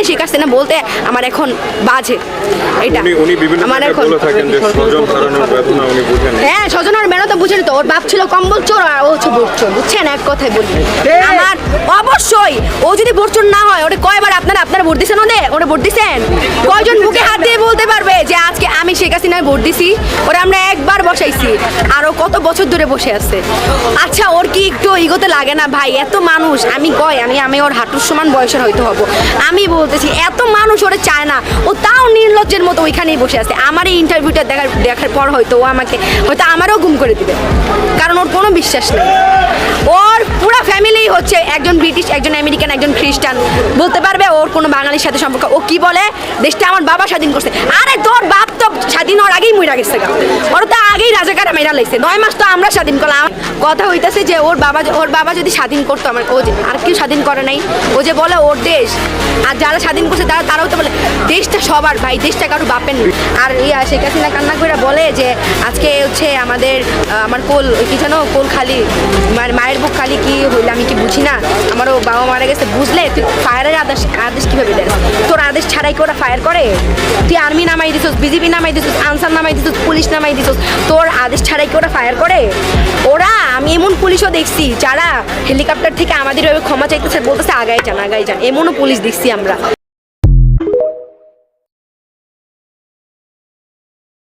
শেখ হাসিনা বলতে আমার এখন বাজে এটা আমার এখন হ্যাঁ স্বজনের মেয়েরা তো বুঝেনি তো ওর বাপ ছিল কম্বল চোর আর ও হচ্ছে ভোট চোর বুঝছেন এক কথাই বলি আমার অবশ্যই ও যদি ভোট চোর না হয় ওটা কয়বার আপনারা ভোট দিচ্ছেন ওরা ভোট দিচ্ছেন কয়জন বুকে হাত দিয়ে বলতে পারবে যে আজকে আমি শেখ হাসিনায় ভোট দিছি ওরা আমরা একবার বসাইছি আরো কত বছর ধরে বসে আছে আচ্ছা ওর কি একটু ইগোতে লাগে না ভাই এত মানুষ আমি ওর হাঁটুর সমান বয়সের হয়তো হব আমি বলতেছি এত মানুষ ওরে চায় না ও তাও নির্লজ্জের মতো ওইখানেই বসে আছে আমার এই ইন্টারভিউটা দেখার পর হয়তো ও আমাকে হয়তো আমারও গুম করে দিবে কারণ ওর কোনো বিশ্বাস নেই ওর পুরো ফ্যামিলি হচ্ছে একজন ব্রিটিশ একজন আমেরিকান একজন খ্রিস্টান বলতে পারবে ওর কোনো বাঙালির সাথে সম্পর্ক ও কি বলে দেশটা আমার বাবা স্বাধীন করছে আরে তোর বাপ তো স্বাধীন হওয়ার আগেই মইরা গেছে ওর তো আগেই রাজাকার মেরা লাগছে 9 মাস তো আমরা স্বাধীন করলাম কথা হইতেছে যে ওর বাবা যদি স্বাধীন করতো আমার ও আর কেউ স্বাধীন করে নাই ও যে বলে ওর দেশ আর যারা স্বাধীন করছে তারাও তো বলে দেশটা সবার ভাই দেশটা কারো বাপের নেই আর শেখ হাসিনা কান্না করে বলে যে আজকে হচ্ছে আমার কোল কি যেন কোল খালি মায়ের বুক খালি কি হইলে আমি কি বুঝি না আমারও বাবা মারা গেছে বুঝলে তুই ফায়ারের আদেশ কীভাবে দেয় তোর আদেশ ছাড়াই কি ওরা ফায়ার করে তুই আর্মি নামাই দিছিস বিজেপি নামাই দিছিস আনসার নামাই দিছিস পুলিশ নামাই দিছিস তোর আদেশ ছাড়াই কি ওরা ফায়ার করে আমি এমন পুলিশও দেখছি যারা হেলিকপ্টার থেকে আমাদের ওই ক্ষমা চাইতেছে বলতেছে আগাই যান এমনও পুলিশ দেখছি আমরা